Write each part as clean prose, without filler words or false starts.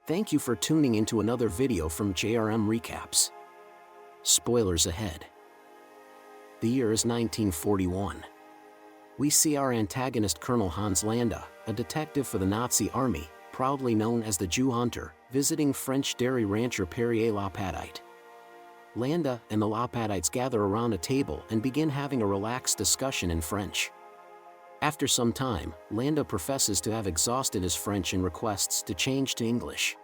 Thank you for tuning into another video from JRM Recaps. Spoilers ahead. The year is 1941. We see our antagonist Colonel Hans Landa, a detective for the Nazi army, proudly known as the Jew Hunter, visiting French dairy rancher Perrier Lapadite. Landa and the Lapadites gather around a table and begin having a relaxed discussion in French. After some time, Landa professes to have exhausted his French and requests to change to English.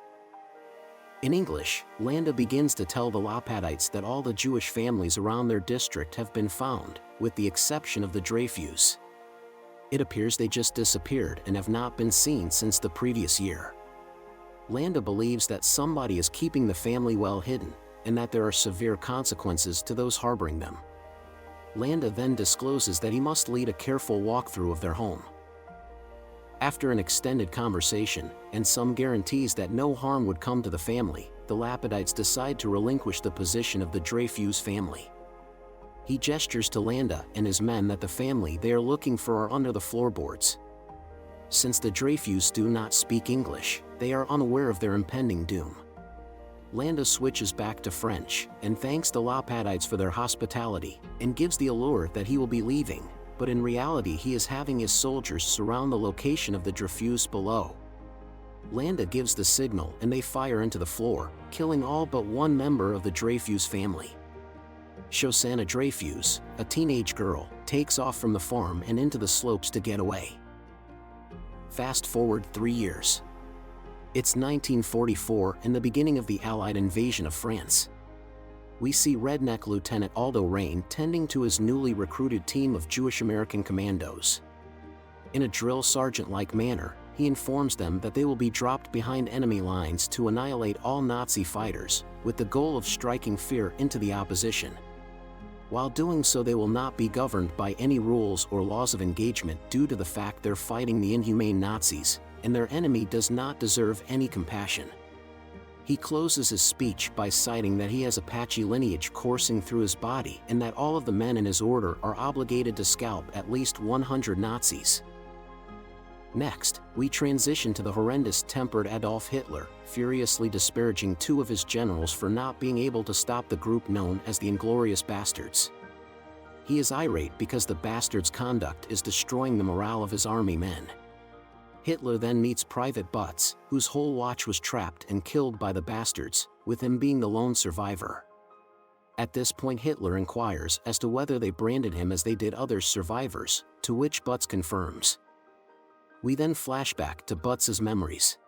In English, Landa begins to tell the Lapadites that all the Jewish families around their district have been found, with the exception of the Dreyfus. It appears they just disappeared and have not been seen since the previous year. Landa believes that somebody is keeping the family well hidden, and that there are severe consequences to those harboring them. Landa then discloses that he must lead a careful walkthrough of their home. After an extended conversation, and some guarantees that no harm would come to the family, the Lapadites decide to relinquish the position of the Dreyfus family. He gestures to Landa and his men that the family they are looking for are under the floorboards. Since the Dreyfus do not speak English, they are unaware of their impending doom. Landa switches back to French, and thanks the Lapadites for their hospitality, and gives the allure that he will be leaving, but in reality he is having his soldiers surround the location of the Dreyfus below. Landa gives the signal and they fire into the floor, killing all but one member of the Dreyfus family. Shosanna Dreyfus, a teenage girl, takes off from the farm and into the slopes to get away. Fast forward 3 years. It's 1944 and the beginning of the Allied invasion of France. We see redneck Lieutenant Aldo Rain tending to his newly recruited team of Jewish American commandos. In a drill sergeant-like manner, he informs them that they will be dropped behind enemy lines to annihilate all Nazi fighters, with the goal of striking fear into the opposition. While doing so, they will not be governed by any rules or laws of engagement due to the fact they're fighting the inhumane Nazis, and their enemy does not deserve any compassion. He closes his speech by citing that he has Apache lineage coursing through his body and that all of the men in his order are obligated to scalp at least 100 Nazis. Next, we transition to the horrendous-tempered Adolf Hitler, furiously disparaging 2 of his generals for not being able to stop the group known as the Inglourious Basterds. He is irate because the Bastards' conduct is destroying the morale of his army men. Hitler then meets Private Butz, whose whole watch was trapped and killed by the Bastards, with him being the lone survivor. At this point Hitler inquires as to whether they branded him as they did other survivors, to which Butz confirms. We then flash back to Butz's memories.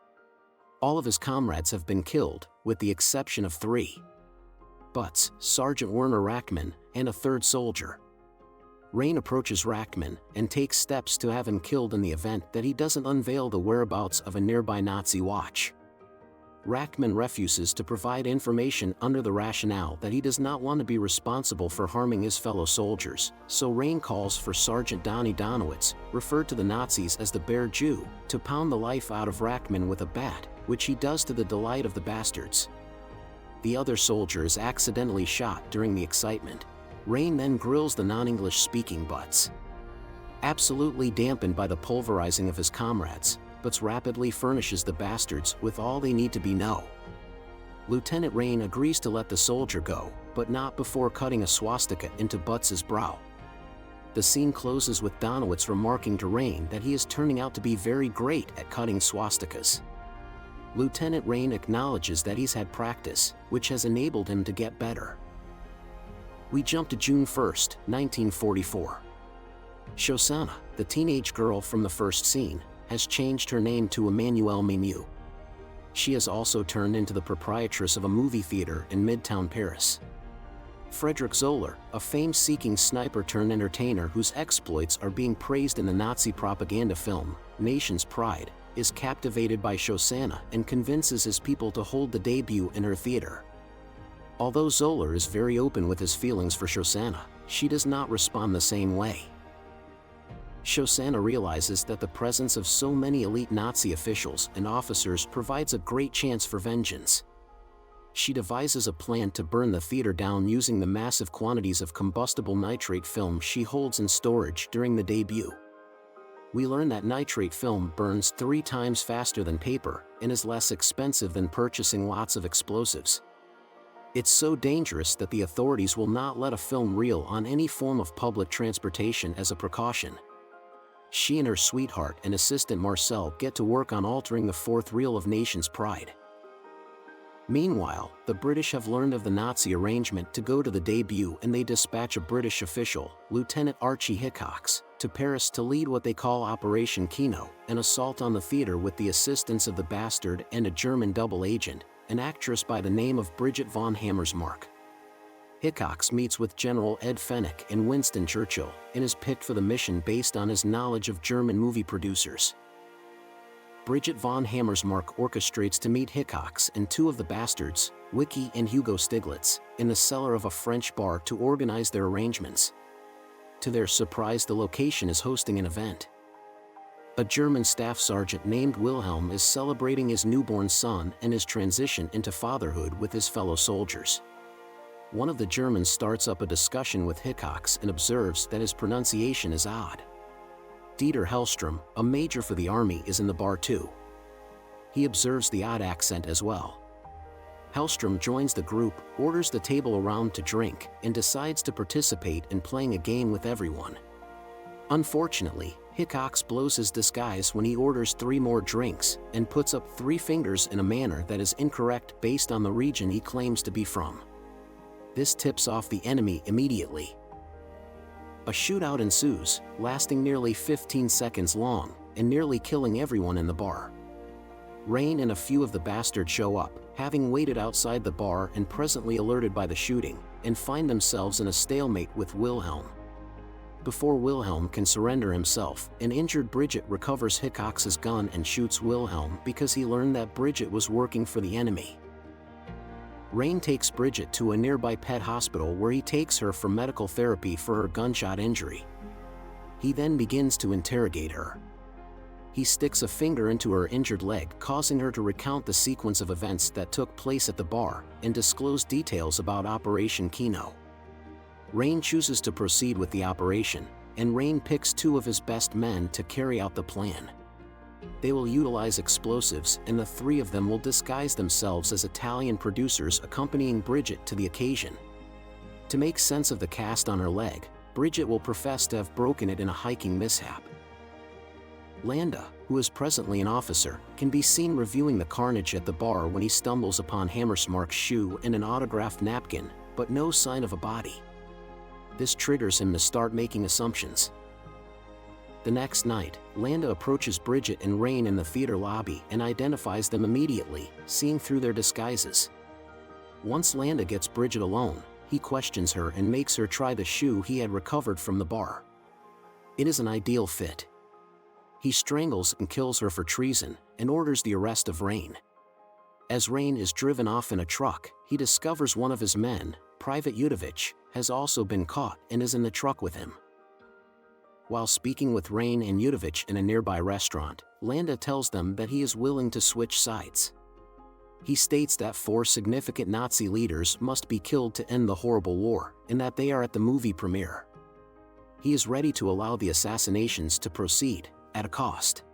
All of his comrades have been killed, with the exception of 3. Butz, Sergeant Werner Rachman, and a 3rd soldier. Rain approaches Rachman and takes steps to have him killed in the event that he doesn't unveil the whereabouts of a nearby Nazi watch. Rachman refuses to provide information under the rationale that he does not want to be responsible for harming his fellow soldiers, so Rain calls for Sergeant Donny Donowitz, referred to the Nazis as the Bear Jew, to pound the life out of Rachman with a bat, which he does to the delight of the Bastards. The other soldier is accidentally shot during the excitement. Rain then grills the non-English speaking Butz. Absolutely dampened by the pulverizing of his comrades, Butz rapidly furnishes the Bastards with all they need to know. Lieutenant Rain agrees to let the soldier go, but not before cutting a swastika into Butz's brow. The scene closes with Donowitz remarking to Rain that he is turning out to be very great at cutting swastikas. Lieutenant Rain acknowledges that he's had practice, which has enabled him to get better. We jump to June 1st, 1944. Shosanna, the teenage girl from the first scene, has changed her name to Emmanuelle Menu. She has also turned into the proprietress of a movie theater in Midtown Paris. Frederick Zoller, a fame-seeking sniper-turned-entertainer whose exploits are being praised in the Nazi propaganda film, Nation's Pride, is captivated by Shosanna and convinces his people to hold the debut in her theater. Although Zoller is very open with his feelings for Shosanna, she does not respond the same way. Shosanna realizes that the presence of so many elite Nazi officials and officers provides a great chance for vengeance. She devises a plan to burn the theater down using the massive quantities of combustible nitrate film she holds in storage during the debut. We learn that nitrate film burns 3 times faster than paper and is less expensive than purchasing lots of explosives. It's so dangerous that the authorities will not let a film reel on any form of public transportation as a precaution. She and her sweetheart and assistant Marcel get to work on altering the 4th reel of Nation's Pride. Meanwhile, the British have learned of the Nazi arrangement to go to the debut, and they dispatch a British official, Lieutenant Archie Hickox, to Paris to lead what they call Operation Kino, an assault on the theater with the assistance of the Bastard and a German double agent, an actress by the name of Bridget von Hammersmark. Hickox meets with General Ed Fenwick and Winston Churchill, and is picked for the mission based on his knowledge of German movie producers. Bridget von Hammersmark orchestrates to meet Hickox and 2 of the Bastards, Wiki and Hugo Stiglitz, in the cellar of a French bar to organize their arrangements. To their surprise, the location is hosting an event. A German staff sergeant named Wilhelm is celebrating his newborn son and his transition into fatherhood with his fellow soldiers. One of the Germans starts up a discussion with Hickox and observes that his pronunciation is odd. Dieter Hellstrom, a major for the army, is in the bar too. He observes the odd accent as well. Hellstrom joins the group, orders the table around to drink, and decides to participate in playing a game with everyone. Unfortunately, Hickox blows his disguise when he orders 3 more drinks and puts up 3 fingers in a manner that is incorrect based on the region he claims to be from. This tips off the enemy immediately. A shootout ensues, lasting nearly 15 seconds long, and nearly killing everyone in the bar. Rain and a few of the Bastards show up, having waited outside the bar and presently alerted by the shooting, and find themselves in a stalemate with Wilhelm. Before Wilhelm can surrender himself, an injured Bridget recovers Hickox's gun and shoots Wilhelm because he learned that Bridget was working for the enemy. Rain takes Bridget to a nearby pet hospital where he takes her for medical therapy for her gunshot injury. He then begins to interrogate her. He sticks a finger into her injured leg, causing her to recount the sequence of events that took place at the bar and disclose details about Operation Kino. Rain chooses to proceed with the operation, and Rain picks 2 of his best men to carry out the plan. They will utilize explosives, and the 3 of them will disguise themselves as Italian producers accompanying Bridget to the occasion. To make sense of the cast on her leg, Bridget will profess to have broken it in a hiking mishap. Landa, who is presently an officer, can be seen reviewing the carnage at the bar when he stumbles upon Hammersmark's shoe and an autographed napkin, but no sign of a body. This triggers him to start making assumptions. The next night, Landa approaches Bridget and Rain in the theater lobby and identifies them immediately, seeing through their disguises. Once Landa gets Bridget alone, he questions her and makes her try the shoe he had recovered from the bar. It is an ideal fit. He strangles and kills her for treason and orders the arrest of Rain. As Rain is driven off in a truck, he discovers one of his men, Private Yudovich, has also been caught and is in the truck with him. While speaking with Rain and Yudovich in a nearby restaurant, Landa tells them that he is willing to switch sides. He states that 4 significant Nazi leaders must be killed to end the horrible war, and that they are at the movie premiere. He is ready to allow the assassinations to proceed, at a cost.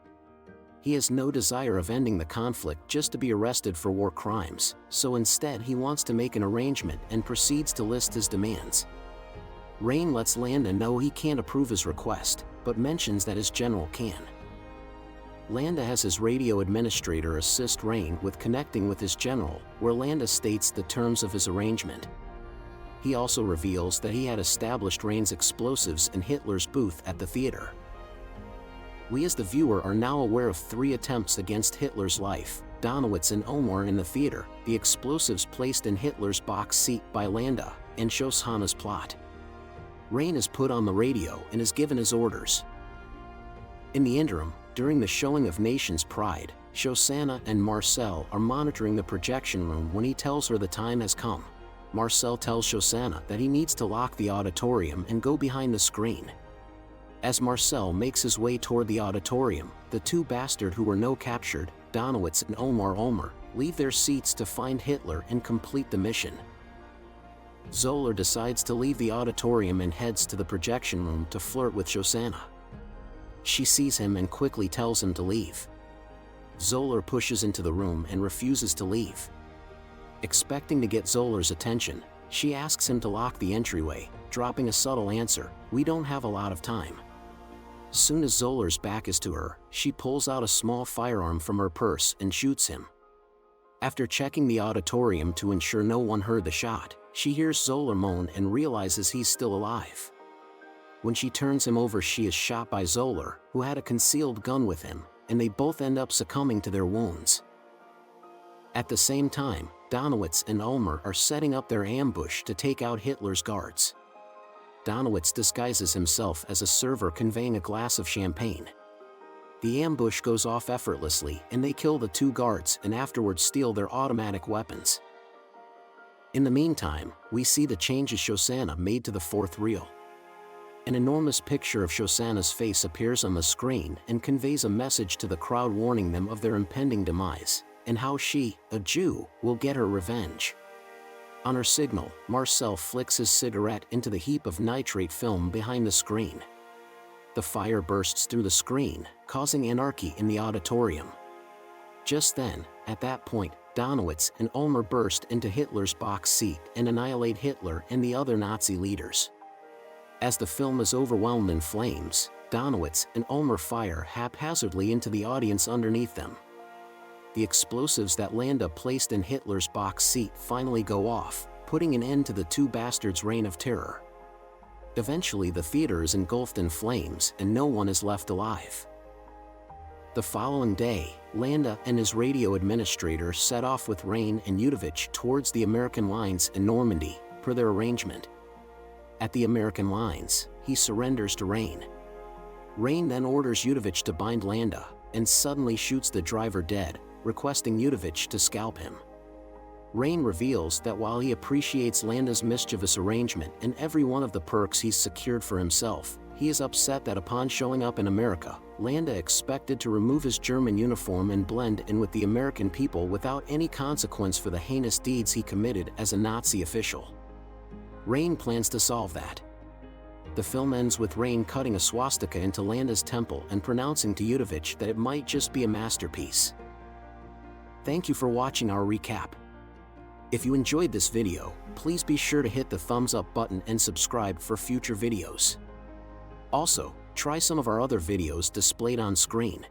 He has no desire of ending the conflict just to be arrested for war crimes, so instead he wants to make an arrangement and proceeds to list his demands. Rain lets Landa know he can't approve his request, but mentions that his general can. Landa has his radio administrator assist Rain with connecting with his general, where Landa states the terms of his arrangement. He also reveals that he had established Rain's explosives in Hitler's booth at the theater. We as the viewer are now aware of 3 attempts against Hitler's life, Donowitz and Omar in the theater, the explosives placed in Hitler's box seat by Landa, and Shosanna's plot. Rain is put on the radio and is given his orders. In the interim, during the showing of Nation's Pride, Shosanna and Marcel are monitoring the projection room when he tells her the time has come. Marcel tells Shosanna that he needs to lock the auditorium and go behind the screen. As Marcel makes his way toward the auditorium, the 2 Bastards who were no captured, Donowitz and Omar Ulmer, leave their seats to find Hitler and complete the mission. Zoller decides to leave the auditorium and heads to the projection room to flirt with Shosanna. She sees him and quickly tells him to leave. Zoller pushes into the room and refuses to leave. Expecting to get Zoller's attention, she asks him to lock the entryway, dropping a subtle answer, "We don't have a lot of time." Soon as Zoller's back is to her, she pulls out a small firearm from her purse and shoots him. After checking the auditorium to ensure no one heard the shot, she hears Zoller moan and realizes he's still alive. When she turns him over, she is shot by Zoller, who had a concealed gun with him, and they both end up succumbing to their wounds. At the same time, Donowitz and Ulmer are setting up their ambush to take out Hitler's guards. Donowitz disguises himself as a server conveying a glass of champagne. The ambush goes off effortlessly and they kill the two guards and afterwards steal their automatic weapons. In the meantime, we see the changes Shosanna made to the fourth reel. An enormous picture of Shosanna's face appears on the screen and conveys a message to the crowd warning them of their impending demise, and how she, a Jew, will get her revenge. On her signal, Marcel flicks his cigarette into the heap of nitrate film behind the screen. The fire bursts through the screen, causing anarchy in the auditorium. Just then, at that point, Donowitz and Ulmer burst into Hitler's box seat and annihilate Hitler and the other Nazi leaders. As the film is overwhelmed in flames, Donowitz and Ulmer fire haphazardly into the audience underneath them. The explosives that Landa placed in Hitler's box seat finally go off, putting an end to the two bastards' reign of terror. Eventually the theater is engulfed in flames and no one is left alive. The following day, Landa and his radio administrator set off with Rain and Yudovich towards the American lines in Normandy, per their arrangement. At the American lines, he surrenders to Rain. Rain then orders Yudovich to bind Landa, and suddenly shoots the driver dead, requesting Yudovich to scalp him. Rain reveals that while he appreciates Landa's mischievous arrangement and every one of the perks he's secured for himself, he is upset that upon showing up in America, Landa expected to remove his German uniform and blend in with the American people without any consequence for the heinous deeds he committed as a Nazi official. Rain plans to solve that. The film ends with Rain cutting a swastika into Landa's temple and pronouncing to Yudovich that it might just be a masterpiece. Thank you for watching our recap. If you enjoyed this video, please be sure to hit the thumbs up button and subscribe for future videos. Also, try some of our other videos displayed on screen.